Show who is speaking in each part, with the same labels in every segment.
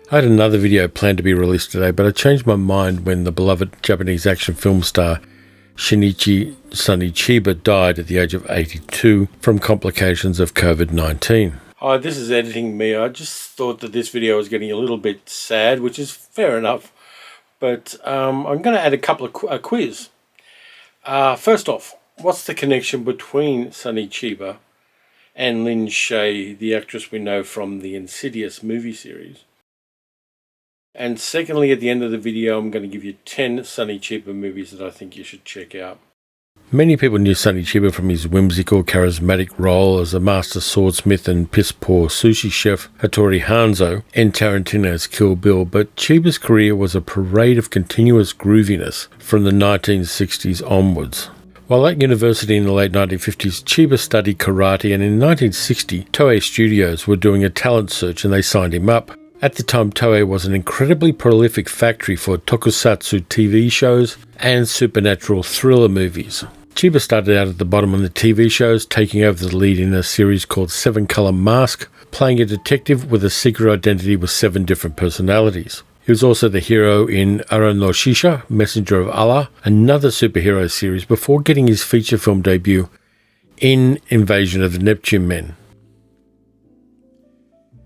Speaker 1: I had another video planned to be released today, but I changed my mind when the beloved Japanese action film star Shin'ichi Sonny Chiba died at the age of 82 from complications of COVID-19. Hi, this is Editing Me. I just thought that this video was getting a little bit sad, which is fair enough, but I'm going to add a couple of quiz. First off, what's the connection between Sonny Chiba and Lin Shaye, the actress we know from the Insidious movie series? And secondly, at the end of the video, I'm going to give you 10 Sonny Chiba movies that I think you should check out. Many people knew Sonny Chiba from his whimsical, charismatic role as a master swordsmith and piss-poor sushi chef Hattori Hanzo in Tarantino's Kill Bill, but Chiba's career was a parade of continuous grooviness from the 1960s onwards. While at university in the late 1950s, Chiba studied karate, and in 1960, Toei Studios were doing a talent search and they signed him up. At the time, Toei was an incredibly prolific factory for tokusatsu TV shows and supernatural thriller movies. Chiba started out at the bottom on the TV shows, taking over the lead in a series called Seven Color Mask, playing a detective with a secret identity with 7 different personalities. He was also the hero in Ara no Shisha, Messenger of Allah, another superhero series, before getting his feature film debut in Invasion of the Neptune Men.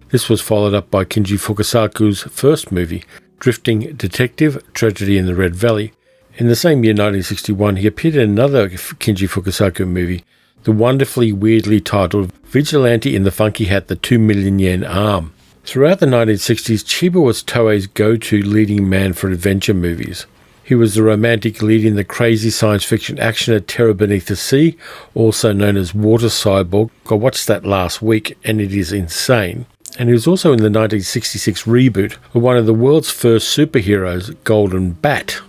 Speaker 1: This was followed up by Kinji Fukasaku's first movie, Drifting Detective, Tragedy in the Red Valley. In the same year, 1961, he appeared in another Kinji Fukasaku movie, the wonderfully weirdly titled Vigilante in the Funky Hat, the 2 million yen Arm. Throughout the 1960s, Chiba was Toei's go-to leading man for adventure movies. He was the romantic lead in the crazy science fiction action Terror Beneath the Sea, also known as Water Cyborg. I watched that last week and it is insane. And he was also in the 1966 reboot of one of the world's first superheroes, Golden Bat.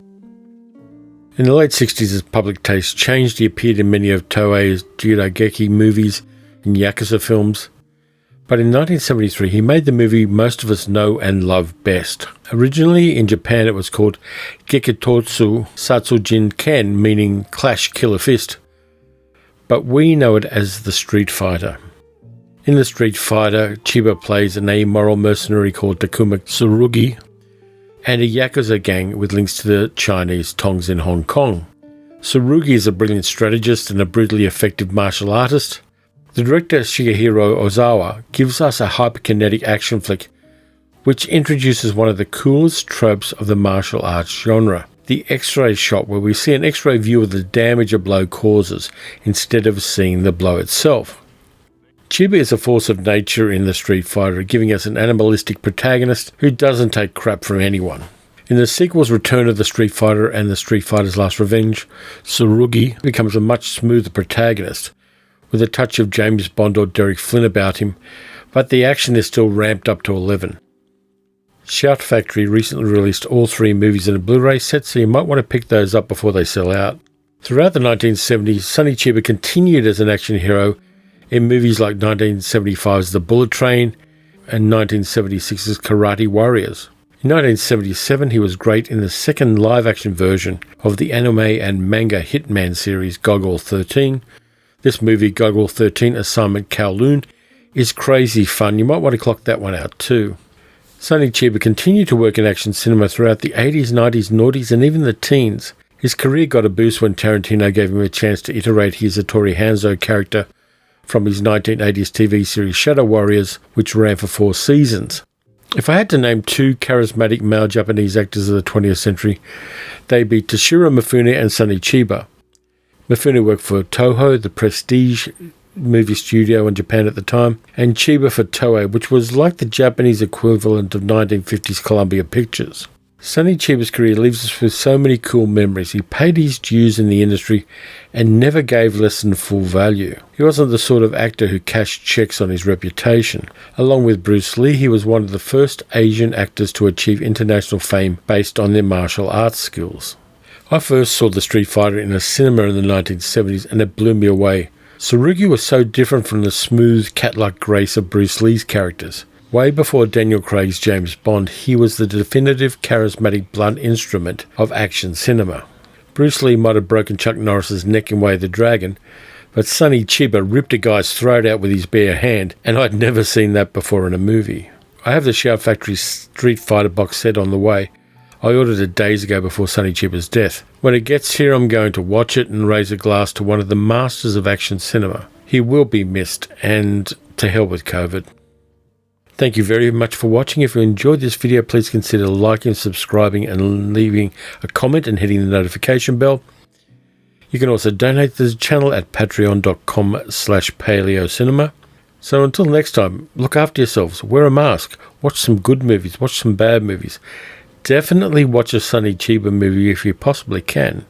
Speaker 1: In the late 60s, his public taste changed. He appeared in many of Toei's Jirageki movies and Yakuza films. But in 1973, he made the movie most of us know and love best. Originally in Japan, it was called Gekitotsu Satsujin Ken, meaning Clash Killer Fist. But we know it as The Street Fighter. In The Street Fighter, Chiba plays an amoral mercenary called Takuma Tsurugi and a Yakuza gang with links to the Chinese Tongs in Hong Kong. Tsurugi is a brilliant strategist and a brutally effective martial artist. The director Shigehiro Ozawa gives us a hyperkinetic action flick which introduces one of the coolest tropes of the martial arts genre, the X-ray shot, where we see an X-ray view of the damage a blow causes instead of seeing the blow itself. Chiba is a force of nature in The Street Fighter, giving us an animalistic protagonist who doesn't take crap from anyone. In the sequels Return of the Street Fighter and The Street Fighter's Last Revenge, Tsurugi becomes a much smoother protagonist, with a touch of James Bond or Derek Flynn about him, but the action is still ramped up to 11. Shout Factory recently released all 3 movies in a Blu-ray set, so you might want to pick those up before they sell out. Throughout the 1970s, Sonny Chiba continued as an action hero in movies like 1975's The Bullet Train and 1976's Karate Warriors. In 1977, he was great in the second live-action version of the anime and manga Hitman series Gogol 13. This movie, Gogol 13 Assignment Kowloon, is crazy fun. You might want to clock that one out too. Sonny Chiba continued to work in action cinema throughout the 80s, 90s, noughties, and even the teens. His career got a boost when Tarantino gave him a chance to iterate his Hattori Hanzo character from his 1980s TV series Shadow Warriors, which ran for 4 seasons. If I had to name 2 charismatic male Japanese actors of the 20th century, they'd be Toshiro Mifune and Sonny Chiba. Mifune worked for Toho, the prestige movie studio in Japan at the time, and Chiba for Toei, which was like the Japanese equivalent of 1950s Columbia Pictures. Sonny Chiba's career leaves us with so many cool memories. He paid his dues in the industry and never gave less than full value. He wasn't the sort of actor who cashed checks on his reputation. Along with Bruce Lee, he was one of the first Asian actors to achieve international fame based on their martial arts skills. I first saw The Street Fighter in a cinema in the 1970s and it blew me away. Tsurugi was so different from the smooth, cat-like grace of Bruce Lee's characters. Way before Daniel Craig's James Bond, he was the definitive, charismatic, blunt instrument of action cinema. Bruce Lee might have broken Chuck Norris's neck in Way of the Dragon, but Sonny Chiba ripped a guy's throat out with his bare hand, and I'd never seen that before in a movie. I have the Shout Factory Street Fighter box set on the way. I ordered it days ago before Sonny Chiba's death. When it gets here, I'm going to watch it and raise a glass to one of the masters of action cinema. He will be missed, and to hell with COVID. Thank you very much for watching. If you enjoyed this video, please consider liking, subscribing, and leaving a comment and hitting the notification bell. You can also donate to the channel at patreon.com/paleocinema. So until next time, look after yourselves, wear a mask, watch some good movies, watch some bad movies. Definitely watch a Sonny Chiba movie if you possibly can.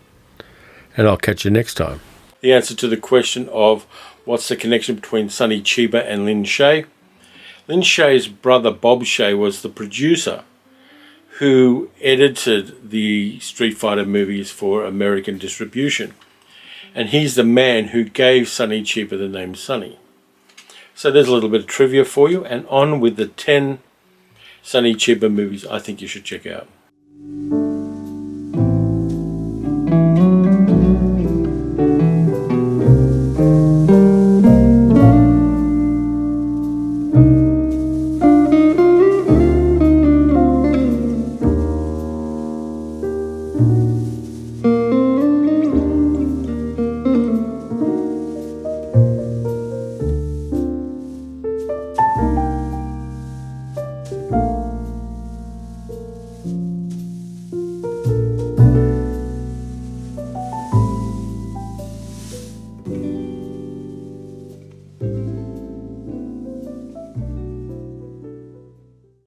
Speaker 1: And I'll catch you next time. The answer to the question of what's the connection between Sonny Chiba and Lin Shaye? Lin Shaye's brother Bob Shaye was the producer who edited the Street Fighter movies for American distribution. And he's the man who gave Sonny Chiba the name Sonny. So there's a little bit of trivia for you, and on with the 10 Sonny Chiba movies I think you should check out.